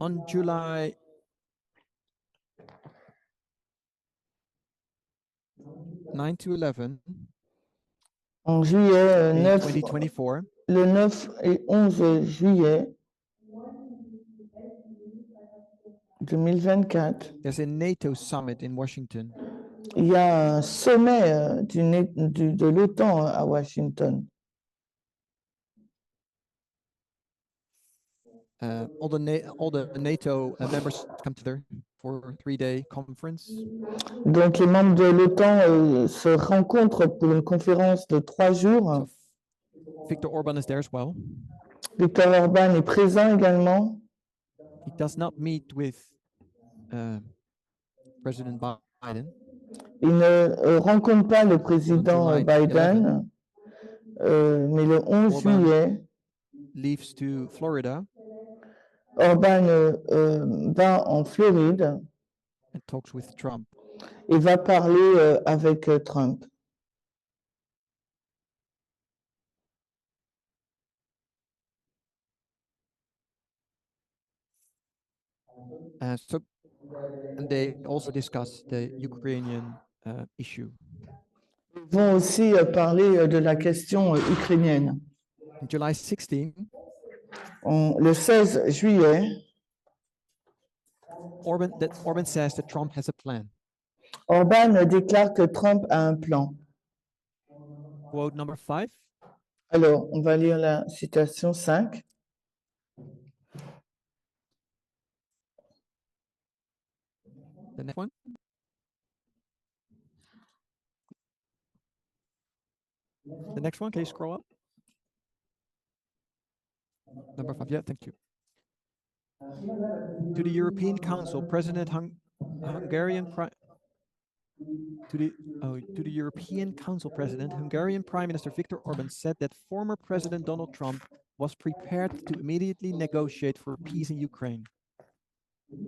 on July 9 to 11 En juillet in 9, 2024, le 9 et 11 juillet 2024, there's a NATO summit in Washington. il y a un sommet de l'OTAN à Washington. All the NATO members come together for a 3-day conference. Donc les membres de l'OTAN se rencontrent pour une conférence de 3 jours. So Viktor Orban is there as well. Viktor Orban est présent également. He does not meet with President Biden. Il ne rencontre pas le président July Biden, mais le 11 Orban juillet, leaves to Florida Orban va en Floride and talks with Trump. et va parler avec Trump. And they also discuss the Ukrainian issue. Ils vont aussi parler de la question ukrainienne. On July 16, Le 16 juillet, Orban says that Trump has a plan. Orban déclare que Trump a un plan. Quote number 5. Alors, on va lire la citation 5. The next one. The next one, can you scroll up? Number 5, yeah, thank you. To the European Council, to the European Council President, Hungarian Prime Minister Viktor Orban said that former President Donald Trump was prepared to immediately negotiate for peace in Ukraine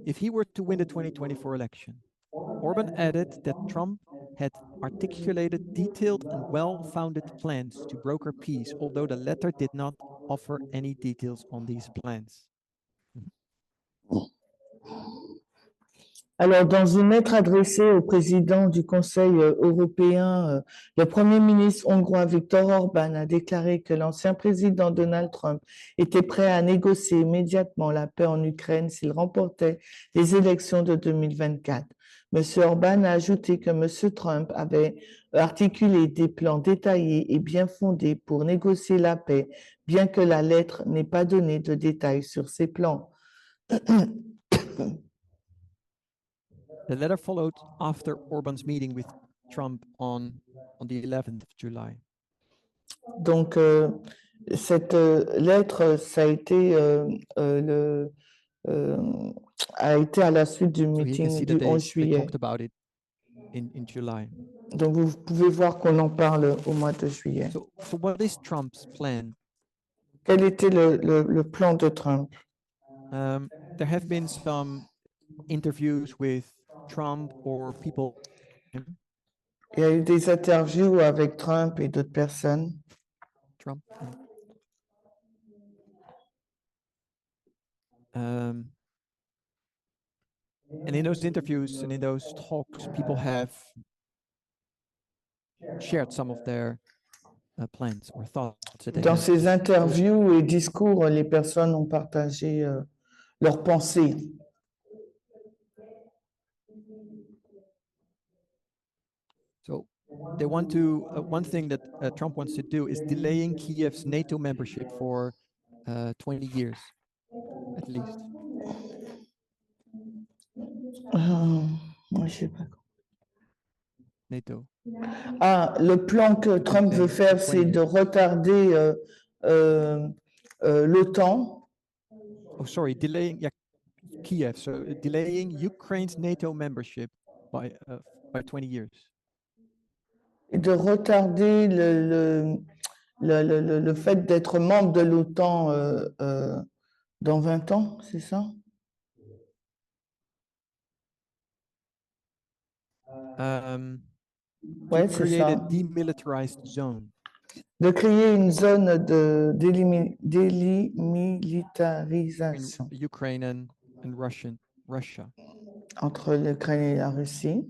if he were to win the 2024 election. Orban added that Trump had articulated detailed and well-founded plans to broker peace, although the letter did not offer any details on these plans. Alors, dans une lettre adressée au président du Conseil européen, le Premier ministre hongrois Viktor Orban a déclaré que l'ancien président Donald Trump était prêt à négocier immédiatement la paix en Ukraine s'il remportait les élections de 2024. M. Orban a ajouté que M. Trump avait articulé des plans détaillés et bien fondés pour négocier la paix, bien que la lettre n'ait pas donné de détails sur ces plans. The letter followed after Orban's meeting with Trump on the 11th of July. Donc, cette lettre, ça a été, a été à la suite du meeting du 11 juillet. Talked about it in July. Donc, vous pouvez voir qu'on en parle au mois de juillet. So what is Trump's plan? Quel était le plan de Trump? There have been some interviews with Trump or people. Il y a eu des interviews avec Trump et d'autres personnes. Trump. And in those interviews and in those talks, people have shared some of their plans or thoughts. Dans ces interviews et discours, les personnes ont partagé leurs pensées. So they want to, one thing that Trump wants to do is delaying Kiev's NATO membership for 20 years, at least. Moi, je sais pas. NATO. Ah, le plan que Trump veut faire, c'est de retarder l'OTAN. Oh, sorry, delaying Kiev. So delaying Ukraine's NATO membership by 20 years. Et de retarder le fait d'être membre de l'OTAN dans 20 ans, c'est ça? Ouais, c'est ça. A demilitarized zone. De créer une zone de démilitarisation Ukraine and Russia. entre l'Ukraine et la Russie.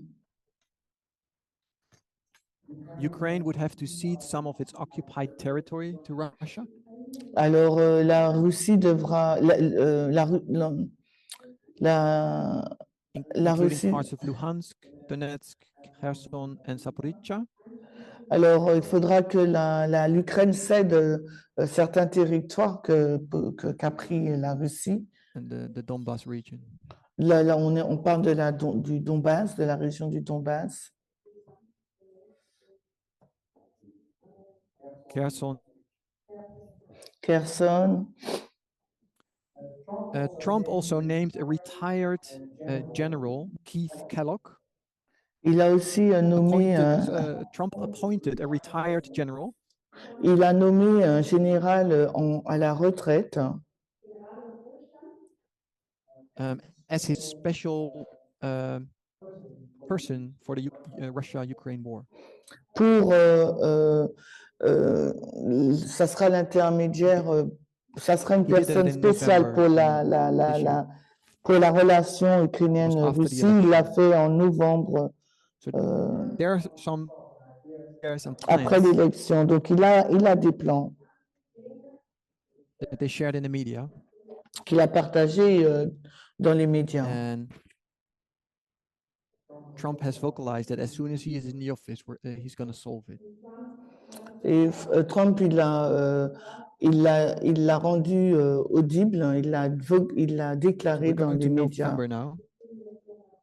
Ukraine would have to cede some of its occupied territory to Russia. Alors, la Russie devra... La Russie... parts of Luhansk, Donetsk, Kherson and Zaporizhzhia. Alors, il faudra que l'Ukraine cède certains territoires qu'a pris la Russie. And the Donbass region. Là on parle du Donbass, de la région du Donbass. Kherson. Trump also named a retired general, Keith Kellogg. Il a aussi nommé, Trump appointed a retired general il a nommé un général à la retraite as his special person for the Russia-Ukraine war. pour, ça sera l'intermédiaire, ça sera une He did that personne in spéciale pour November pour la relation ukrainienne-Russie. Il l'a fait en novembre So there are some après plans l'élection. Donc, il a des plans that they shared in the media, qu'il a partagés dans les médias. and Trump has vocalized that as soon as he is in the office, he's going to solve it. Et Trump, il l'a rendu audible, il l'a déclaré We're dans going les to médias, November now,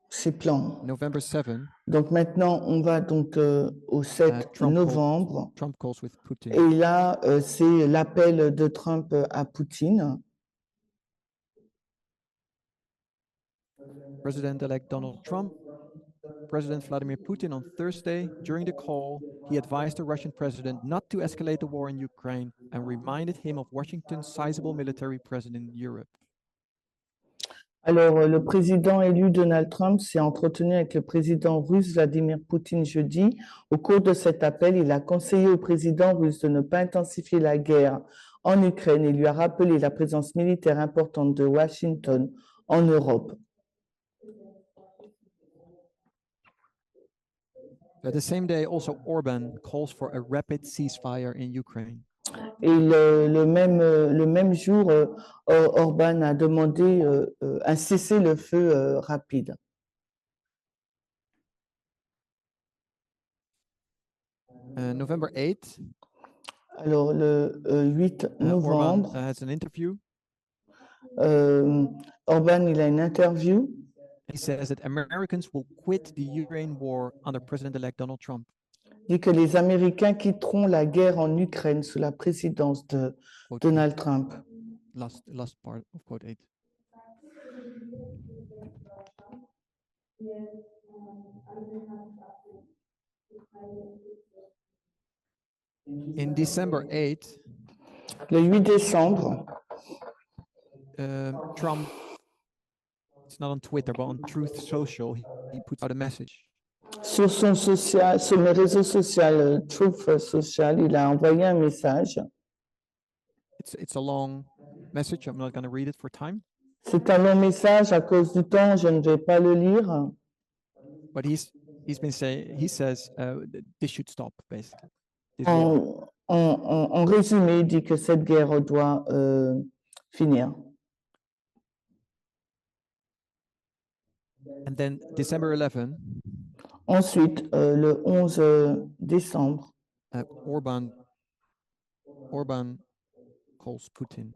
ses plans. November 7. Donc maintenant, on va donc au 7 novembre. Trump calls with Putin. Et là, c'est l'appel de Trump à Poutine. President-elect Donald Trump, President Vladimir Putin on Thursday. During the call, he advised the Russian president not to escalate the war in Ukraine and reminded him of Washington's sizable military presence in Europe. Alors, le président élu Donald Trump s'est entretenu avec le président russe Vladimir Poutine jeudi. Au cours de cet appel, il a conseillé au président russe de ne pas intensifier la guerre en Ukraine et lui a rappelé la présence militaire importante de Washington en Europe. The same day, also Orban calls for a rapid ceasefire in Ukraine. Et le même jour, Orban a demandé un cessez-le-feu rapide. November 8. Alors, le 8 novembre, Orban has an interview. Orban, il a une interview. He says that Americans will quit the Ukraine war under President-elect Donald Trump. Il dit que les Américains quitteront la guerre en Ukraine sous la présidence de Donald Trump. Last part of quote 8. In December 8, le 8 décembre, Trump, it's not on Twitter, but on Truth Social, he puts out a message. Sur son réseau social, Truth Social, il a envoyé un message. It's a long message. I'm not going to read it for time. C'est un long message, à cause du temps, je ne vais pas le lire. But he says this should stop, basically. En résumé, il dit que cette guerre doit finir. And then December 11. Ensuite, le 11 décembre, Orban calls Putin.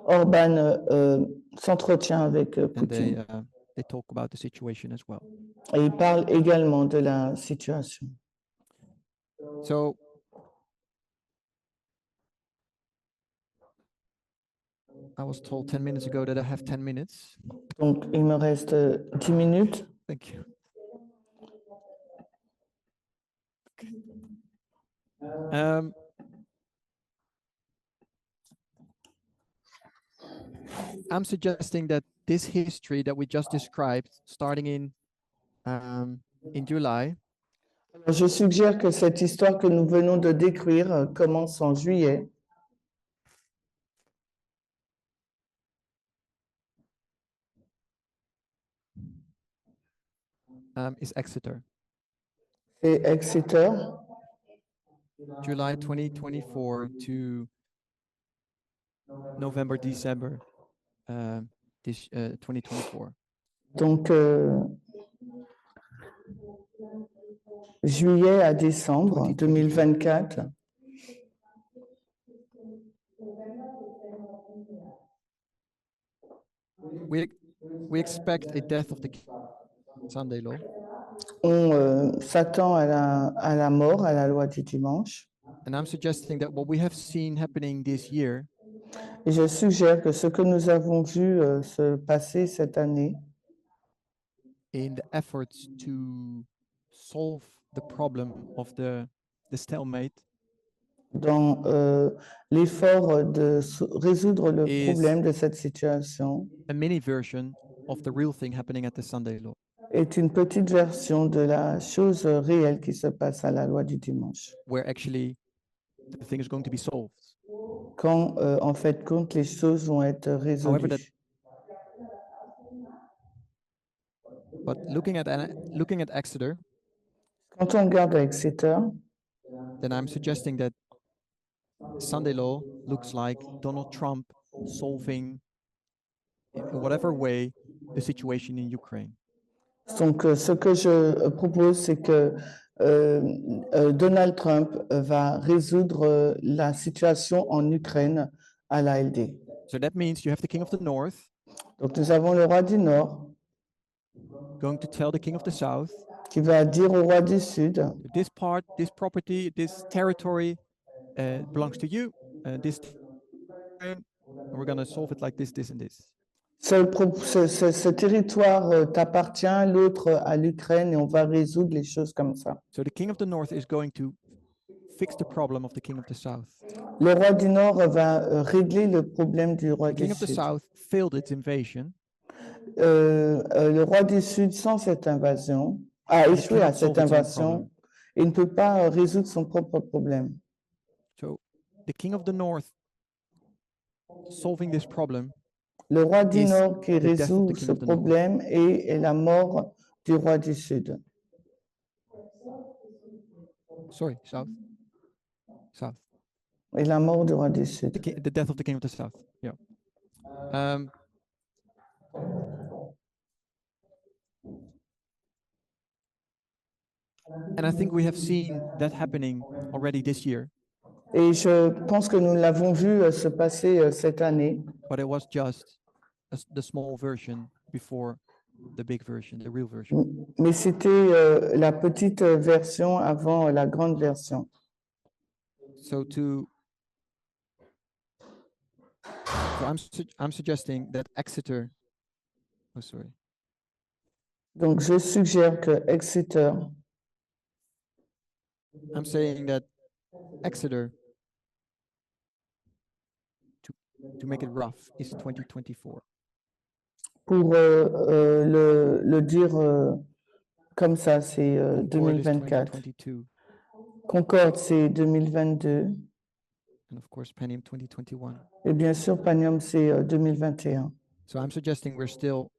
Orban s'entretient avec Poutine. And they talk about the situation as well. Et il parle également de la situation. So I was told 10 minutes ago that I have 10 minutes. Donc, il me reste 10 minutes. Thank you. I'm suggesting that this history that we just described, starting in July, Alors, je suggère que cette histoire que nous venons de décrire commence en juillet. Is Exeter. C'est Exeter. July 2024 to November, December 2024. Donc, juillet à décembre 2024. We expect a death of the Sunday law. On s'attend à la mort, à la loi du dimanche. And I'm suggesting that what we have seen happening this year, et je suggère que ce que nous avons vu se passer cette année, in the efforts to solve the problem of the stalemate dans l'effort de résoudre le is problème de cette situation a mini version of the real thing happening at the Sunday law. est une petite version de la chose réelle qui se passe à la loi du dimanche. Where actually the thing is going to be solved. Quand, en fait, compte, les choses vont être However, résolues. but looking at Exeter, Quand on regarde à Exeter, then I'm suggesting that Sunday law looks like Donald Trump solving, in whatever way, the situation in Ukraine. donc ce que je propose, c'est que Donald Trump va résoudre la situation en Ukraine à l'ALD. So that means you have the king of the north Donc nous avons le roi du Nord going to tell the king of the south, qui va dire au roi du Sud, this part, this property, this territory belongs to you, this and we're going to solve it like this, this, and this. ce territoire t'appartient, l'autre à l'Ukraine, et on va résoudre les choses comme ça. So the king of the north is going to fix the problem of the king of the south. Le roi du Nord va régler le problème du roi The king du of the Sud. south failed its invasion. Le roi du Sud, sans cette invasion, a échoué à cette invasion et ne peut pas résoudre son propre problème. So the king of the north solving this problem Le roi du is Nord qui the death of résout the king ce of the north. problème est la mort du roi du Sud. Sorry, south. South. Et la mort du roi du Sud. The death of the king of the south. Yeah. And I think we have seen that happening already this year. Et je pense que nous l'avons vu se passer cette année. But it was just the small version before the big version, the real version. Mais c'était la petite version avant la grande version. So I'm suggesting that Exeter. Oh, sorry. Donc je suggère que Exeter. I'm saying that Exeter, to make it rough, is 2024. Pour le dire comme ça, c'est 2024. 2022. Concorde, c'est 2022. And of course, Panium 2021. Et bien sûr, Panium, c'est 2021. So I'm suggesting we're still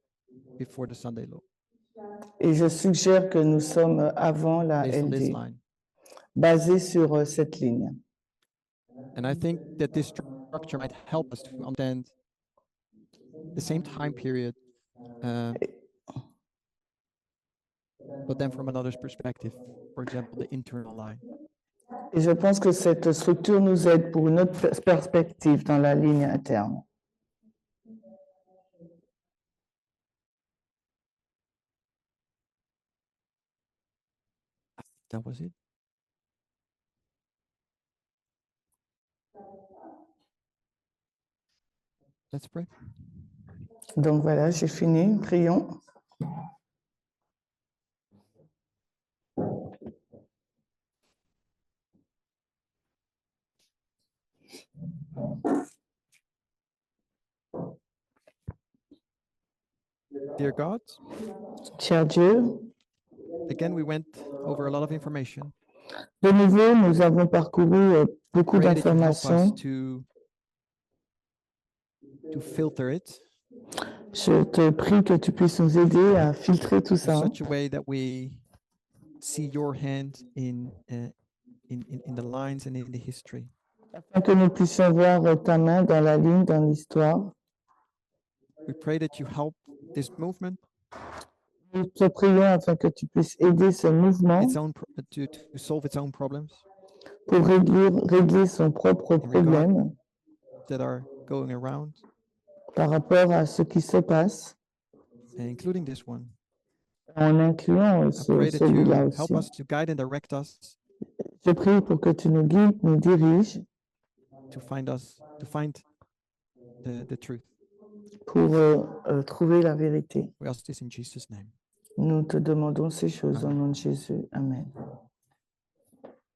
before the Sunday law. Et je suggère que nous sommes avant la Based on this LD, line. basé sur cette ligne. And I think that this structure might help us to understand the same time period, but then from another perspective, for example, the internal line. Et je pense que cette structure nous aide pour une autre perspective dans la ligne interne. That was it. Let's pray. Donc voilà, j'ai fini. Prions. Dear God, Cher Dieu, again, we went over a lot of information. de nouveau, nous avons parcouru beaucoup Pray that you help us d'informations. to filter it Je te prie que tu puisses nous aider à filtrer tout in ça such a way that we see your hand in the lines and in the history. afin que nous puissions voir ta main dans la ligne, dans l'histoire. We pray that you help this movement Nous te prions afin que tu puisses aider ce mouvement to solve its own problems pour régler son propre problème that are going around, par rapport à ce qui se passe, including this one. en incluant I pray that celui-là you aussi. help us to guide and direct us Je prie pour que tu nous guides, nous diriges to find the truth. pour trouver la vérité. We ask this in Jesus' name. Nous te demandons ces choses au Amen. nom de Jésus. Amen.